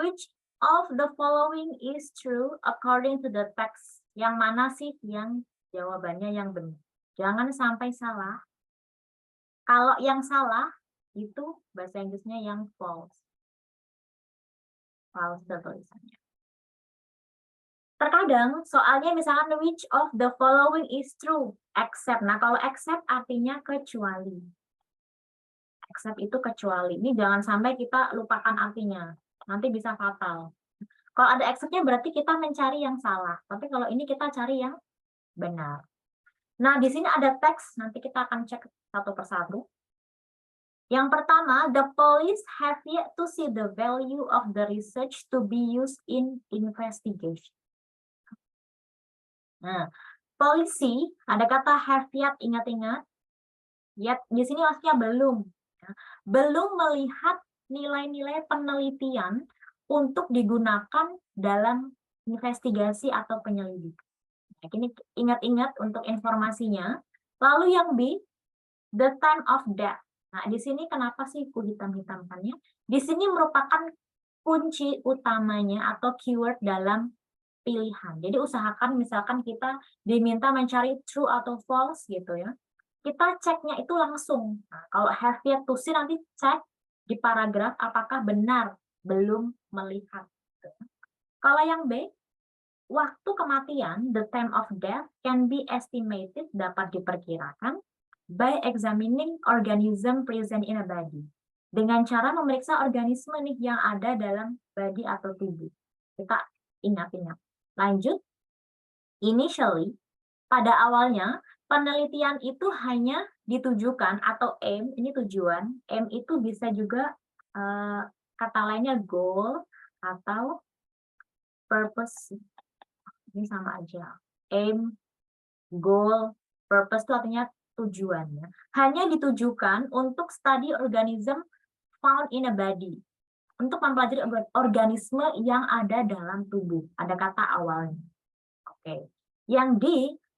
Which of the following is true according to the text? Yang mana sih yang jawabannya yang benar? Jangan sampai salah. Kalau yang salah, itu bahasa Inggrisnya yang false. False tulisannya. Terkadang soalnya misalkan which of the following is true, except. Nah, kalau except artinya kecuali. Except itu kecuali. Ini jangan sampai kita lupakan artinya. Nanti bisa fatal. Kalau ada except-nya berarti kita mencari yang salah. Tapi kalau ini kita cari yang benar. Nah, di sini ada teks. Nanti kita akan cek satu persatu. Yang pertama, the police have yet to see the value of the research to be used in investigation. Nah, polisi, ada kata have yet, ingat-ingat. Yet, di sini maksudnya belum. Belum melihat nilai-nilai penelitian untuk digunakan dalam investigasi atau penyelidikan. Nah, ini ingat-ingat untuk informasinya. Lalu yang B, the time of death. Nah, di sini kenapa sih ku hitam-hitamkannya? Di sini merupakan kunci utamanya atau keyword dalam pilihan. Jadi usahakan misalkan kita diminta mencari true atau false gitu ya. Kita ceknya itu langsung. Nah, kalau have yet to see nanti cek di paragraf apakah benar belum melihat. Kalau yang B, waktu kematian, the time of death can be estimated, dapat diperkirakan by examining organism present in a body. Dengan cara memeriksa organisme nih yang ada dalam body atau tubuh. Kita ingat-ingat. Lanjut, initially, pada awalnya, penelitian itu hanya ditujukan atau aim, ini tujuan, aim itu bisa juga kata lainnya goal atau purpose. Ini sama aja. Aim, goal, purpose itu artinya tujuannya. Hanya ditujukan untuk study organism found in a body. Untuk mempelajari organisme yang ada dalam tubuh. Ada kata awalnya. Oke. Yang D,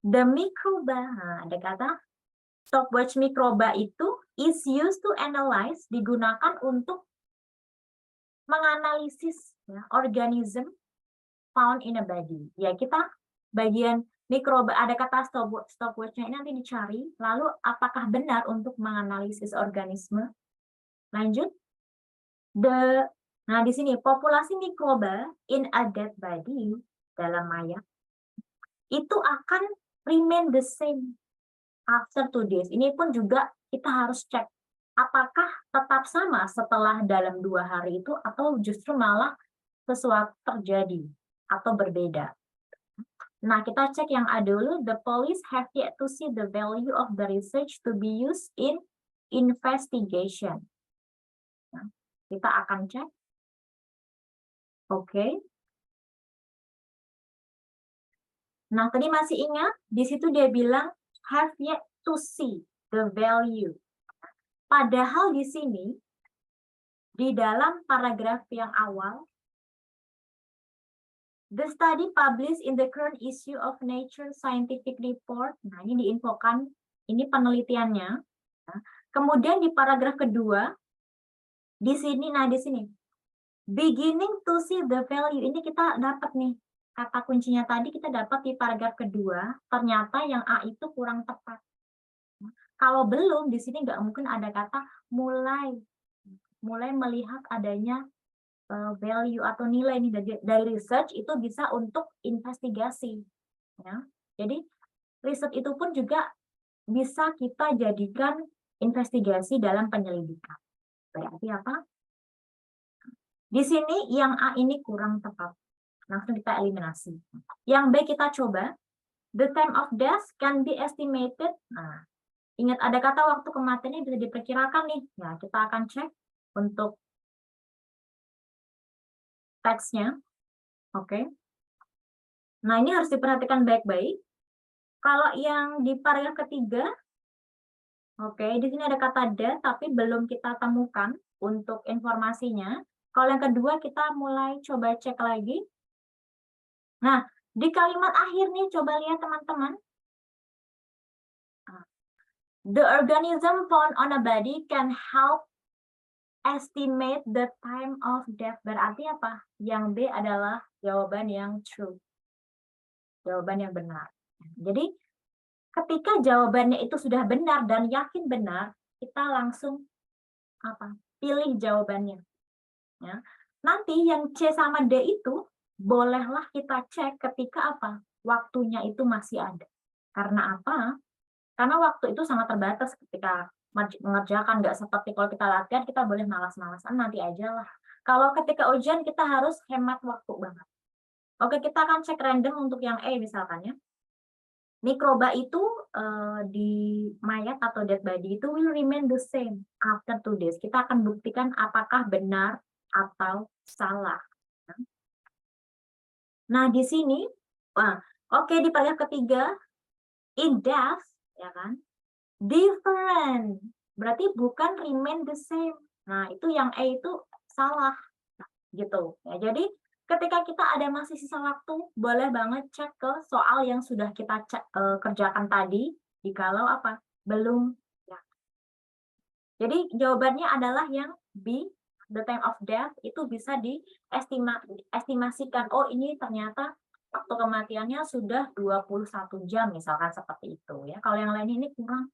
the microba. Nah, ada kata stopwatch microba itu is used to analyze, digunakan untuk menganalisis ya, organism found in a body. Ya, kita bagian mikroba, ada kata stopwatch-nya ini nanti dicari, lalu apakah benar untuk menganalisis organisme. Lanjut. Nah, di sini populasi mikroba in a dead body, dalam mayat, itu akan remain the same after 2 days. Ini pun juga kita harus cek apakah tetap sama setelah dalam 2 hari itu atau justru malah sesuatu terjadi atau berbeda. Nah, kita cek yang A dulu. The police have yet to see the value of the research to be used in investigation. Nah, kita akan cek. Oke. Nah, tadi masih ingat? Di situ dia bilang have yet to see the value. Padahal di sini, di dalam paragraf yang awal, the study published in the current issue of Nature Scientific Report. Nah, ini diinfokan, ini penelitiannya. Nah, kemudian di paragraf kedua, di sini, nah di sini, beginning to see the value. Ini kita dapat nih, kata kuncinya tadi kita dapat di paragraf kedua, ternyata yang A itu kurang tepat. Kalau belum, di sini nggak mungkin ada kata mulai melihat adanya value atau nilai ini dari research itu bisa untuk investigasi. Ya. Jadi riset itu pun juga bisa kita jadikan investigasi dalam penyelidikan. Berarti apa? Di sini yang A ini kurang tepat. Langsung kita eliminasi. Yang B kita coba. The time of death can be estimated. Nah, ingat ada kata waktu kematiannya bisa diperkirakan nih. Nah, kita akan cek untuk teksnya. Oke. Nah, ini harus diperhatikan baik-baik. Kalau yang di paragraf ketiga, oke, di sini ada kata death, tapi belum kita temukan untuk informasinya. Kalau yang kedua, kita mulai coba cek lagi. Nah, di kalimat akhir nih, coba lihat teman-teman. The organism found on a body can help estimate the time of death. Berarti apa? Yang B adalah jawaban yang true. Jawaban yang benar. Jadi, ketika jawabannya itu sudah benar dan yakin benar, kita langsung pilih jawabannya. Ya. Nanti yang C sama D itu bolehlah kita cek ketika waktunya itu masih ada. Karena apa? Karena waktu itu sangat terbatas ketika mengerjakan, nggak seperti kalau kita latihan, kita boleh malas-malasan, nanti aja lah. Kalau ketika ujian, kita harus hemat waktu banget. Oke, kita akan cek random untuk yang E misalkan ya. Mikroba itu di mayat atau dead body itu will remain the same after 2 days. Kita akan buktikan apakah benar atau salah. Nah, di sini, oke, di paragraf ketiga, in death, ya kan, different, berarti bukan remain the same. Nah, itu yang E itu salah, gitu. Ya, jadi, ketika kita ada masih sisa waktu, boleh banget cek ke soal yang sudah kita kerjakan tadi, jikalau belum. Ya. Jadi, jawabannya adalah yang B, the time of death, itu bisa diestimasikan. Oh, ini ternyata waktu kematiannya sudah 21 jam, misalkan seperti itu. Ya. Kalau yang lain ini kurang.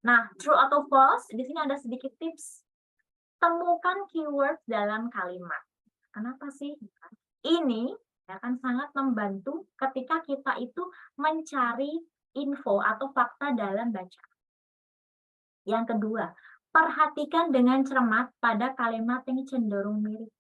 Nah, true atau false, di sini ada sedikit tips. Temukan keyword dalam kalimat. Kenapa sih? Ini akan sangat membantu ketika kita itu mencari info atau fakta dalam bacaan. Yang kedua, perhatikan dengan cermat pada kalimat yang cenderung mirip.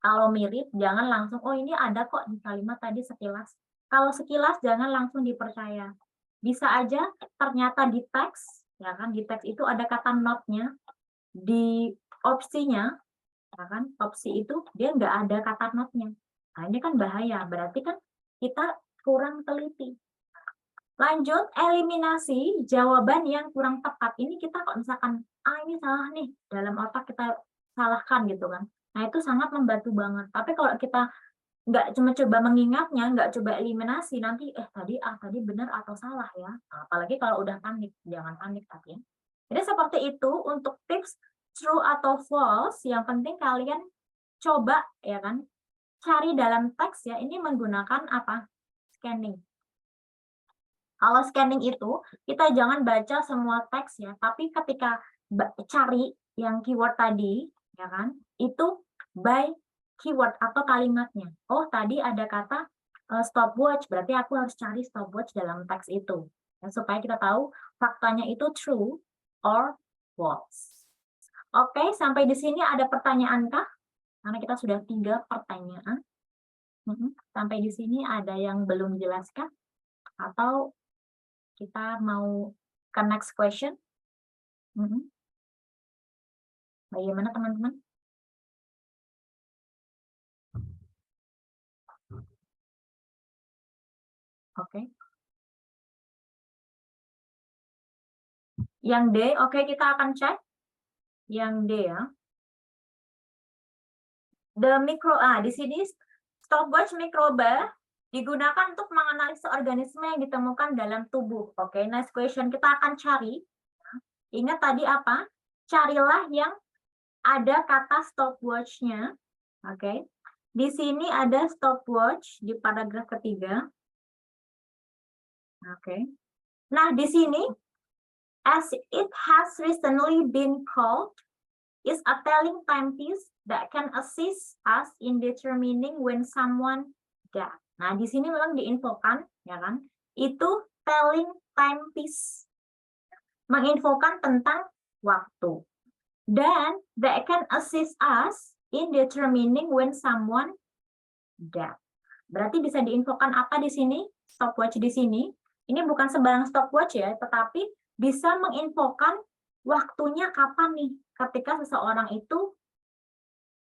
Kalau mirip, jangan langsung, oh ini ada kok di kalimat tadi sekilas. Kalau sekilas, jangan langsung dipercaya. Bisa aja ternyata di teks, ya kan, di teks itu ada kata not-nya, di opsinya, ya kan, opsi itu dia nggak ada kata not-nya. Nah, ini kan bahaya, berarti kan kita kurang teliti. Lanjut, eliminasi jawaban yang kurang tepat. Ini kita kok misalkan, ini salah nih, dalam otak kita salahkan gitu kan. Nah, itu sangat membantu banget. Tapi kalau kita nggak cuma coba mengingatnya, nggak coba eliminasi, nanti tadi benar atau salah ya. Nah, apalagi kalau udah panik, jangan panik tapi. Jadi seperti itu untuk tips true atau false, yang penting kalian coba ya kan, cari dalam teks ya, ini menggunakan scanning. Kalau scanning itu, kita jangan baca semua teks ya, tapi ketika cari yang keyword tadi, ya kan, itu by keyword atau kalimatnya. Oh, tadi ada kata stopwatch, berarti aku harus cari stopwatch dalam teks itu. Ya, supaya kita tahu faktanya itu true or false. Oke, sampai di sini ada pertanyaan kah? Karena kita sudah 3 pertanyaan. Sampai di sini ada yang belum jelas kah? Atau kita mau ke next question? Bagaimana teman-teman? Oke. Yang D, oke, kita akan cek. Yang D ya. Di sini stopwatch mikroba digunakan untuk menganalisis organisme yang ditemukan dalam tubuh. Oke, next question kita akan cari. Ingat tadi apa? Carilah yang ada kata stopwatch-nya. Oke. Di sini ada stopwatch di paragraf ketiga. Oke. Nah, di sini as it has recently been called is a telling timepiece that can assist us in determining when someone died. Nah, di sini memang diinfokan, ya kan? Itu telling timepiece. Menginfokan tentang waktu. Dan that can assist us in determining when someone died. Berarti bisa diinfokan apa di sini? Stopwatch di sini. Ini bukan sembarang stopwatch ya, tetapi bisa menginfokan waktunya kapan nih ketika seseorang itu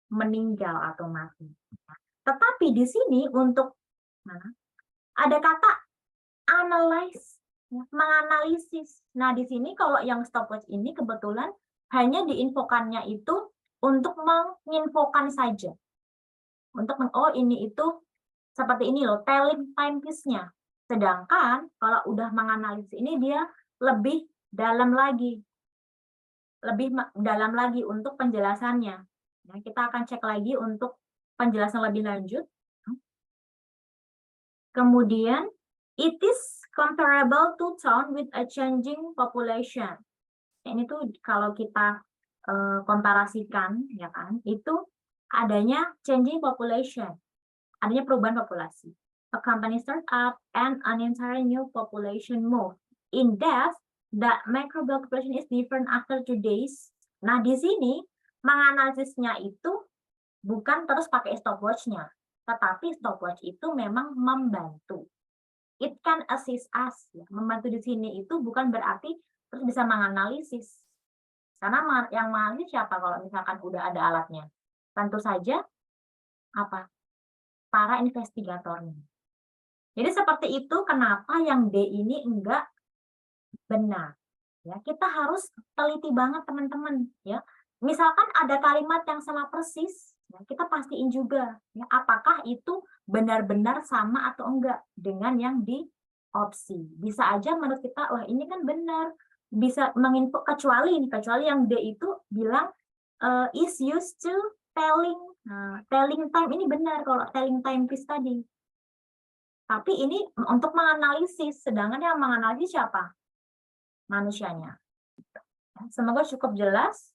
meninggal atau mati. Tetapi di sini untuk ada kata analyze, menganalisis. Nah, di sini kalau yang stopwatch ini kebetulan hanya diinfokannya itu untuk menginfokan saja. Untuk ini itu seperti ini loh, telling timepiece-nya. Sedangkan kalau udah menganalisis ini dia lebih dalam lagi. lebih dalam lagi untuk penjelasannya. Nah, kita akan cek lagi untuk penjelasan lebih lanjut. Kemudian, it is comparable to town with a changing population. Ini tuh kalau kita komparasikan, ya kan, itu adanya changing population, adanya perubahan populasi. A company start up and an entire new population move. In depth, the microbial population is different after 2 days. Nah, di sini menganalisisnya itu bukan terus pakai stopwatch-nya, tetapi stopwatch itu memang membantu. It can assist us. Ya. Membantu di sini itu bukan berarti terus bisa menganalisis. Karena yang menganalisis siapa kalau misalkan udah ada alatnya? Tentu saja apa? Para investigatornya. Jadi seperti itu kenapa yang D ini enggak benar. Ya, kita harus teliti banget teman-teman, ya. Misalkan ada kalimat yang sama persis, ya, kita pastiin juga ya, apakah itu benar-benar sama atau enggak dengan yang di opsi. Bisa aja menurut kita, wah ini kan benar, bisa menginput kecuali yang D itu bilang is used to telling. Nah, telling time ini benar kalau telling time piece tadi. Tapi ini untuk menganalisis, sedangkan yang menganalisis siapa? Manusianya. Semoga cukup jelas.